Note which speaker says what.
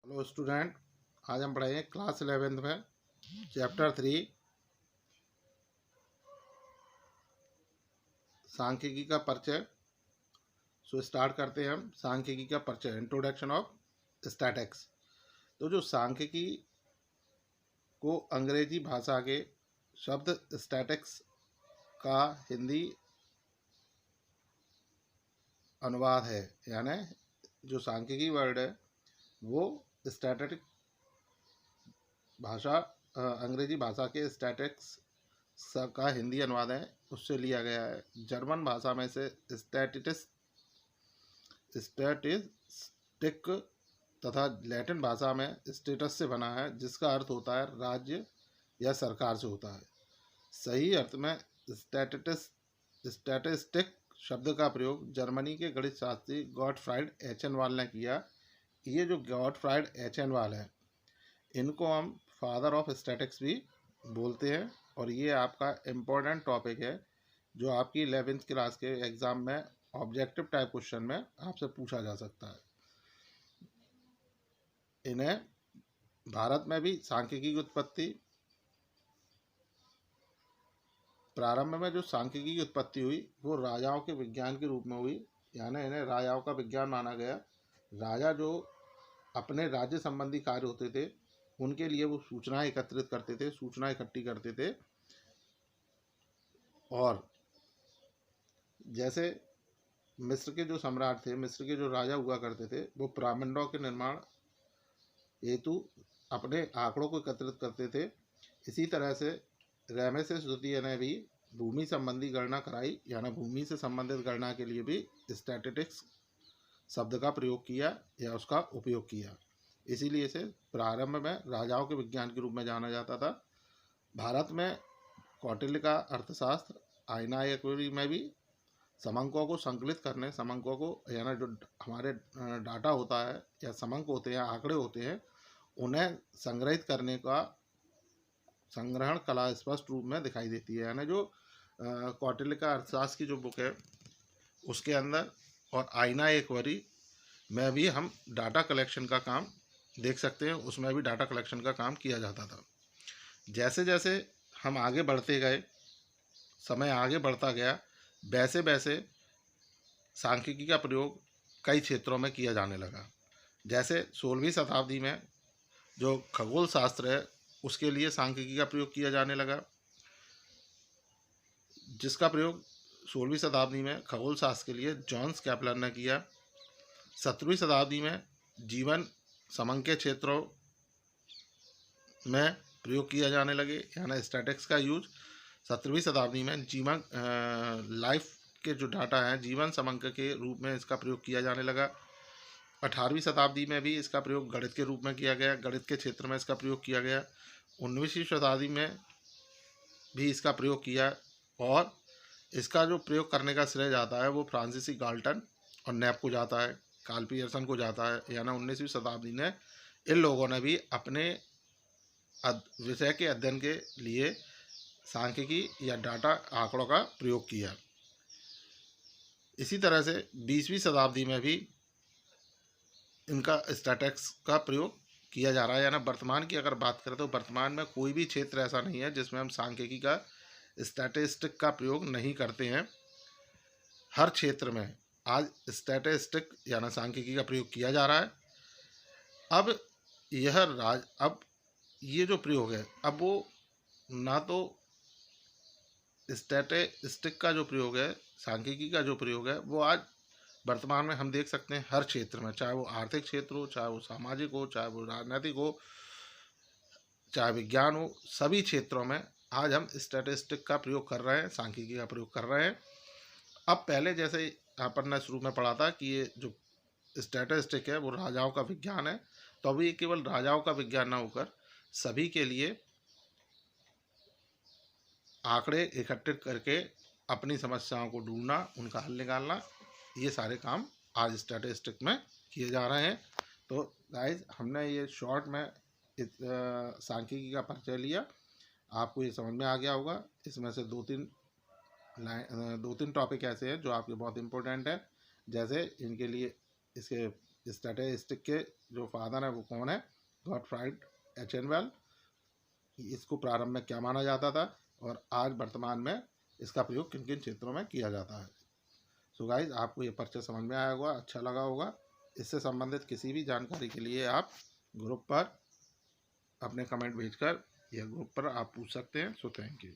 Speaker 1: Hello student, आज हम पढ़ेंगे क्लास 11th में चैप्टर 3 सांख्यिकी का परिचय। सो स्टार्ट करते हैं हम सांख्यिकी का परिचय, इंट्रोडक्शन ऑफ स्टैटिक्स। तो जो सांख्यिकी को अंग्रेजी भाषा के शब्द स्टैटिक्स का हिंदी अनुवाद है, यानी जो सांख्यिकी वर्ड है वो स्टैटिक भाषा अंग्रेजी भाषा के स्टैटिक्स का हिंदी अनुवाद है, उससे लिया गया है। जर्मन भाषा में से स्टैटिस्टिक तथा लैटिन भाषा में स्टेटस से बना है, जिसका अर्थ होता है राज्य या सरकार से होता है। सही अर्थ में स्टैटिस्टिक शब्द का प्रयोग जर्मनी के गणित शास्त्री गॉटफ्राइड एचेनवाल ने किया। ये जो गॉटफ्राइड एचेनवाल है, इनको हम फादर ऑफ स्टैटिक्स भी बोलते हैं, और ये आपका इम्पोर्टेंट टॉपिक है जो आपकी 11th क्लास के एग्ज़ाम में ऑब्जेक्टिव टाइप क्वेश्चन में आपसे पूछा जा सकता है। इन्हें भारत में भी सांख्यिकी की उत्पत्ति, प्रारंभ में जो सांख्यिकी की उत्पत्ति हुई वो राजाओं के विज्ञान के रूप में हुई, यानी इन्हें राजाओं का विज्ञान माना गया। राजा जो अपने राज्य संबंधी कार्य होते थे उनके लिए वो सूचनाएं एकत्रित करते थे, सूचना इकट्ठी करते थे। और जैसे मिस्र के जो सम्राट थे, मिस्र के जो राजा हुआ करते थे, वो पिरामिडों के निर्माण हेतु अपने आंकड़ों को एकत्रित करते थे। इसी तरह से रमेसेस द्वितीय ने भी भूमि संबंधी गणना कराई, यानी भूमि से संबंधित गणना के लिए भी स्टैटिस्टिक्स शब्द का प्रयोग किया या उसका उपयोग किया। इसीलिए इसे प्रारंभ में राजाओं के विज्ञान के रूप में जाना जाता था। भारत में कौटिल्य का अर्थशास्त्र आयनायकवरी में भी समंकों को संकलित करने, समंकों को यानी जो हमारे डाटा होता है या समंक होते हैं, आंकड़े होते हैं, उन्हें संग्रहित करने का संग्रहण कला स्पष्ट रूप में दिखाई देती है। यानी जो कौटिल्य का अर्थशास्त्र की जो बुक है उसके अंदर और आयनायकवरी में भी हम डाटा कलेक्शन का काम देख सकते हैं, उसमें भी डाटा कलेक्शन का काम किया जाता था। जैसे जैसे हम आगे बढ़ते गए, समय आगे बढ़ता गया, वैसे वैसे सांख्यिकी का प्रयोग कई क्षेत्रों में किया जाने लगा। जैसे 16वीं शताब्दी में जो खगोल शास्त्र है उसके लिए सांख्यिकी का प्रयोग किया जाने लगा, जिसका प्रयोग 16वीं शताब्दी में खगोल शास्त्र के लिए जॉन्स कैपलर ने किया। 17वीं शताब्दी में जीवन समंक क्षेत्रों में प्रयोग किया जाने लगे, यानी स्टैटिक्स का यूज 17वीं शताब्दी में जीवन लाइफ के जो डाटा हैं जीवन समंक के रूप में इसका प्रयोग किया जाने लगा। 18वीं शताब्दी में भी इसका प्रयोग गणित के रूप में किया गया, गणित के क्षेत्र में इसका प्रयोग किया गया। 19वीं शताब्दी में भी इसका प्रयोग किया, और इसका जो प्रयोग करने का श्रेय जाता है वो फ्रांसीसी गाल्टन और नैप को जाता है, कार्ल पियर्सन को जाता है। यानी 19वीं शताब्दी ने इन लोगों ने भी अपने विषय के अध्ययन के लिए सांख्यिकी या डाटा आंकड़ों का प्रयोग किया। इसी तरह से 20वीं शताब्दी में भी इनका स्टैटिक्स का प्रयोग किया जा रहा है। यानी वर्तमान की अगर बात करें तो वर्तमान में कोई भी क्षेत्र ऐसा नहीं है जिसमें हम सांख्यिकी का स्टैटिस्टिक का प्रयोग नहीं करते हैं। हर क्षेत्र में आज स्टैटिस्टिक यानी सांख्यिकी का प्रयोग किया जा रहा है। अब ये जो प्रयोग है, अब वो ना तो स्टैटिस्टिक का जो प्रयोग है, सांख्यिकी का जो प्रयोग है, वो आज वर्तमान में हम देख सकते हैं हर क्षेत्र में, चाहे वो आर्थिक क्षेत्र हो, चाहे वो सामाजिक हो, चाहे वो राजनीतिक हो, चाहे विज्ञान हो, सभी क्षेत्रों में आज हम स्टैटिस्टिक का प्रयोग कर रहे हैं, सांख्यिकी का प्रयोग कर रहे हैं। अब पहले जैसे अपन ने शुरू में पढ़ा था कि ये जो स्टैटिस्टिक है वो राजाओं का विज्ञान है, तो अभी केवल राजाओं का विज्ञान ना होकर सभी के लिए आंकड़े एकत्रित करके अपनी समस्याओं को ढूंढना, उनका हल निकालना, ये सारे काम आज स्टैटिस्टिक में किए जा रहे हैं। तो गाइज, हमने ये शॉर्ट में सांख्यिकी का परिचय लिया, आपको ये समझ में आ गया होगा। इसमें से दो तीन टॉपिक ऐसे हैं जो आपके बहुत इंपॉर्टेंट है, जैसे इनके लिए इसके स्टैटिस्टिक के जो फादर हैं वो कौन है? गॉटफ्राइड एचेनवेल। इसको प्रारंभ में क्या माना जाता था और आज वर्तमान में इसका प्रयोग किन किन क्षेत्रों में किया जाता है। सो गाइज, आपको ये परिचय समझ में आया होगा, अच्छा लगा होगा। इससे संबंधित किसी भी जानकारी के लिए आप ग्रुप पर अपने कमेंट भेजकर या ग्रुप पर आप पूछ सकते हैं। So thank you.